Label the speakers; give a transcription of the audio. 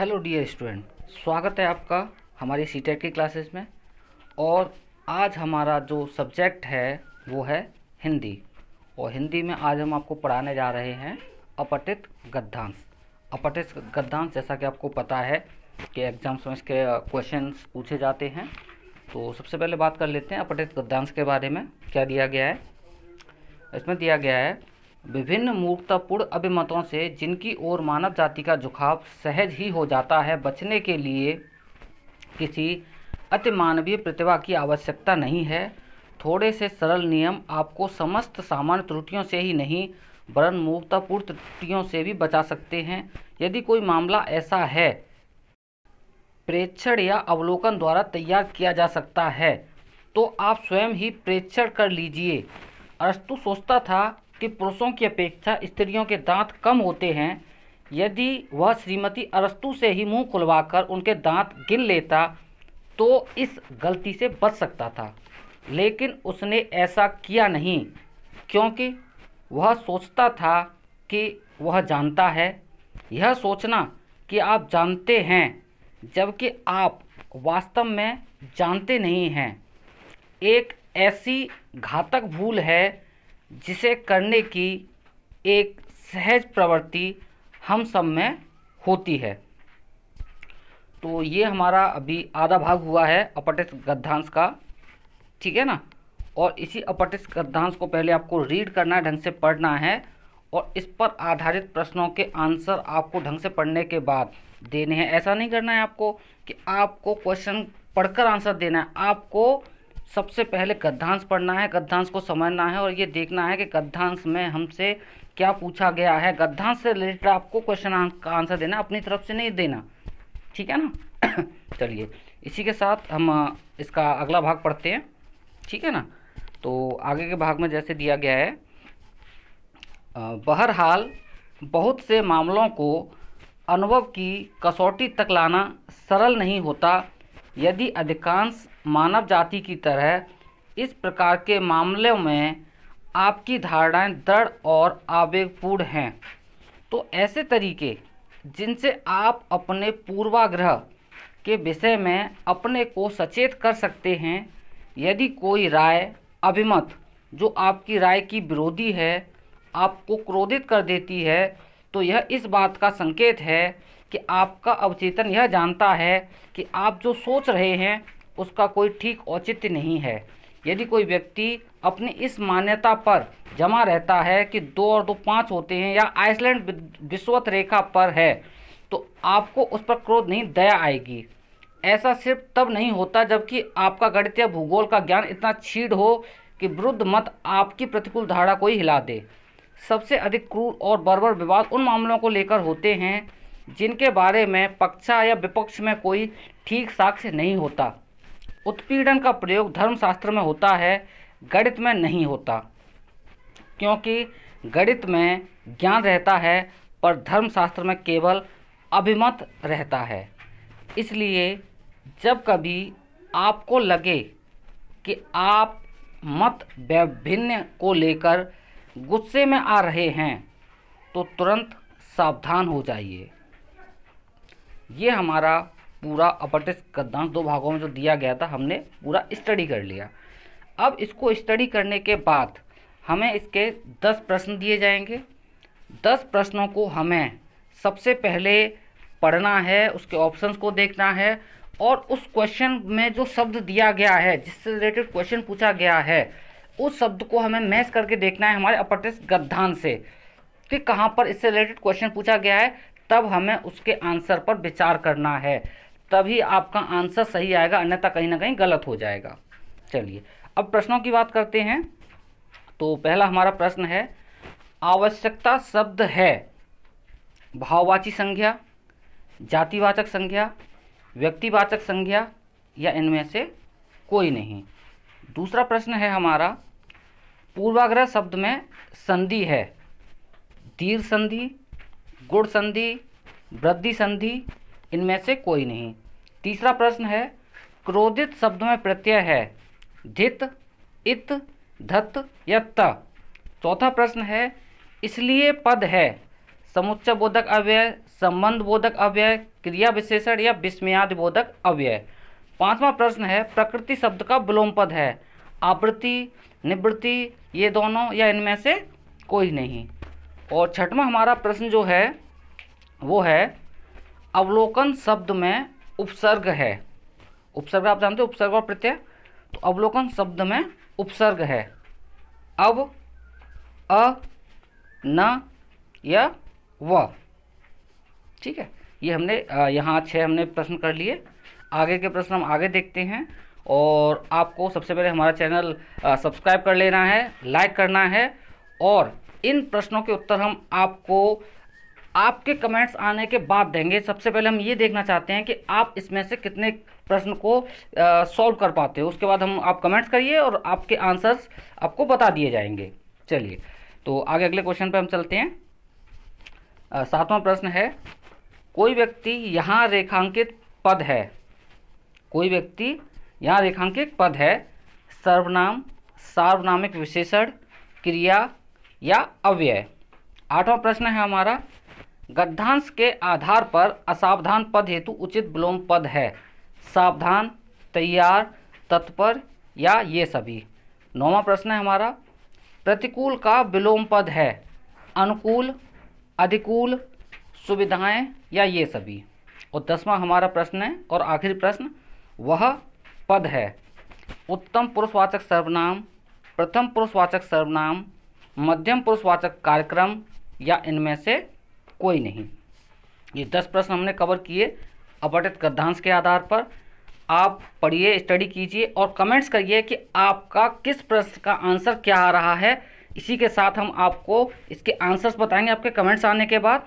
Speaker 1: Hello dear student, स्वागत है आपका हमारी सीटेट की क्लासेस में। और आज हमारा जो सब्जेक्ट है वो है हिंदी। और हिंदी में आज हम आपको पढ़ाने जा रहे हैं अपठित गद्यांश। अपठित गद्यांश जैसा कि आपको पता है कि एग्जाम्स में इसके क्वेश्चंस पूछे जाते हैं। तो सबसे पहले बात कर लेते हैं अपठित गद्यांश के बारे में। क्या दिया गया है इसमें? दिया गया है विभिन्न मूर्खतापूर्ण अभिमतों से जिनकी ओर मानव जाति का झुकाव सहज ही हो जाता है, बचने के लिए किसी अतिमानवीय प्रतिभा की आवश्यकता नहीं है। थोड़े से सरल नियम आपको समस्त सामान्य त्रुटियों से ही नहीं वरन मूर्खतापूर्ण त्रुटियों से भी बचा सकते हैं। यदि कोई मामला ऐसा है प्रेक्षण या अवलोकन द्वारा तैयार किया जा सकता है तो आप स्वयं ही प्रेक्षण कर लीजिए। अरस्तु सोचता था कि पुरुषों की अपेक्षा स्त्रियों के दांत कम होते हैं। यदि वह श्रीमती अरस्तु से ही मुंह खुलवाकर उनके दांत गिन लेता तो इस गलती से बच सकता था, लेकिन उसने ऐसा किया नहीं, क्योंकि वह सोचता था कि वह जानता है। यह सोचना कि आप जानते हैं जबकि आप वास्तव में जानते नहीं हैं एक ऐसी घातक भूल है जिसे करने की एक सहज प्रवृत्ति हम सब में होती है। तो ये हमारा अभी आधा भाग हुआ है अपठित गद्यांश का, ठीक है ना। और इसी अपठित गद्यांश को पहले आपको रीड करना है, ढंग से पढ़ना है, और इस पर आधारित प्रश्नों के आंसर आपको ढंग से पढ़ने के बाद देने हैं। ऐसा नहीं करना है आपको कि आपको क्वेश्चन पढ़कर आंसर देना है। आपको सबसे पहले गद्यांश पढ़ना है, गद्यांश को समझना है और ये देखना है कि गद्यांश में हमसे क्या पूछा गया है। गद्यांश से रिलेटेड आपको क्वेश्चन का आंसर देना, अपनी तरफ से नहीं देना, ठीक है ना। चलिए इसी के साथ हम इसका अगला भाग पढ़ते हैं, ठीक है ना। तो आगे के भाग में जैसे दिया गया है, बहरहाल बहुत से मामलों को अनुभव की कसौटी तक लाना सरल नहीं होता। यदि अधिकांश मानव जाति की तरह इस प्रकार के मामलों में आपकी धारणाएं दृढ़ और आवेगपूर्ण हैं तो ऐसे तरीके जिनसे आप अपने पूर्वाग्रह के विषय में अपने को सचेत कर सकते हैं। यदि कोई राय अभिमत जो आपकी राय की विरोधी है आपको क्रोधित कर देती है तो यह इस बात का संकेत है कि आपका अवचेतन यह जानता है कि आप जो सोच रहे हैं उसका कोई ठीक औचित्य नहीं है। यदि कोई व्यक्ति अपनी इस मान्यता पर जमा रहता है कि 2 और 2 5 होते हैं या आइसलैंड विषुवत रेखा पर है तो आपको उस पर क्रोध नहीं, दया आएगी। ऐसा सिर्फ तब नहीं होता जबकि आपका गणित या भूगोल का ज्ञान इतना क्षीण हो कि विरुद्ध मत आपकी प्रतिकूल धारणा को ही हिला दे। सबसे अधिक क्रूर और बर्बर विवाद उन मामलों को लेकर होते हैं जिनके बारे में पक्ष या विपक्ष में कोई ठीक साक्ष्य नहीं होता। उत्पीड़न का प्रयोग धर्मशास्त्र में होता है, गणित में नहीं होता, क्योंकि गणित में ज्ञान रहता है पर धर्मशास्त्र में केवल अभिमत रहता है। इसलिए जब कभी आपको लगे कि आप मत वैभिन्न को लेकर गुस्से में आ रहे हैं तो तुरंत सावधान हो जाइए। ये हमारा पूरा अपठित गद्यांश 2 भागों में जो दिया गया था हमने पूरा स्टडी कर लिया। अब इसको स्टडी करने के बाद हमें इसके 10 प्रश्न दिए जाएंगे। 10 प्रश्नों को हमें सबसे पहले पढ़ना है, उसके ऑप्शंस को देखना है और उस क्वेश्चन में जो शब्द दिया गया है जिससे रिलेटेड क्वेश्चन पूछा गया है उस शब्द को हमें मैच करके देखना है हमारे अपठित गद्यांश से कि कहाँ पर इससे रिलेटेड क्वेश्चन पूछा गया है। तब हमें उसके आंसर पर विचार करना है, तभी आपका आंसर सही आएगा, अन्यथा कहीं ना कहीं गलत हो जाएगा। चलिए अब प्रश्नों की बात करते हैं। तो पहला हमारा प्रश्न है, आवश्यकता शब्द है भाववाची संज्ञा, जातिवाचक संज्ञा, व्यक्तिवाचक संज्ञा या इनमें से कोई नहीं। दूसरा प्रश्न है हमारा, पूर्वाग्रह शब्द में संधि है दीर्घ संधि, गुण संधि, वृद्धि संधि, इनमें से कोई नहीं। तीसरा प्रश्न है, क्रोधित शब्द में प्रत्यय है धित, इत, धत या त। चौथा प्रश्न है, इसलिए पद है समुच्चय बोधक अव्यय, संबंध बोधक अव्यय, क्रिया विशेषण या विस्मयादि बोधक अव्यय। पांचवा प्रश्न है प्रकृति शब्द का विलोम पद है आवृत्ति, निवृत्ति, ये दोनों या इनमें से कोई नहीं। और छठवां हमारा प्रश्न जो है वो है अवलोकन शब्द में उपसर्ग है। उपसर्ग आप जानते हो, उपसर्ग और प्रत्यय। तो अवलोकन शब्द में उपसर्ग है अव, अ, न या व। ठीक है, ये हमने यहाँ 6 हमने प्रश्न कर लिए। आगे के प्रश्न हम आगे देखते हैं। और आपको सबसे पहले हमारा चैनल सब्सक्राइब कर लेना है, लाइक करना है, और इन प्रश्नों के उत्तर हम आपको आपके कमेंट्स आने के बाद देंगे। सबसे पहले हम ये देखना चाहते हैं कि आप इसमें से कितने प्रश्न को सॉल्व कर पाते हो। उसके बाद आप कमेंट्स करिए और आपके आंसर्स आपको बता दिए जाएंगे। चलिए, तो आगे अगले क्वेश्चन पे हम चलते हैं। 7वां प्रश्न है कोई व्यक्ति यहाँ रेखांकित पद है। कोई व्यक्ति यहाँ रेखांकित पद है सर्वनाम, सार्वनामिक विशेषण, क्रिया या अव्यय। 8वां प्रश्न है हमारा गद्यांश के आधार पर असावधान पद हेतु उचित विलोम पद है सावधान, तैयार, तत्पर या ये सभी। 9वां प्रश्न है हमारा प्रतिकूल का विलोम पद है अनुकूल, अधिकूल, सुविधाएं या ये सभी। और 10वां हमारा प्रश्न है और आखिरी प्रश्न वह पद है उत्तम पुरुषवाचक सर्वनाम, प्रथम पुरुषवाचक सर्वनाम, मध्यम पुरुषवाचक कार्यक्रम या इनमें से कोई नहीं। ये 10 प्रश्न हमने कवर किए अपठित गद्यांश के आधार पर। आप पढ़िए, स्टडी कीजिए और कमेंट्स करिए कि आपका किस प्रश्न का आंसर क्या आ रहा है। इसी के साथ हम आपको इसके आंसर्स बताएंगे आपके कमेंट्स आने के बाद।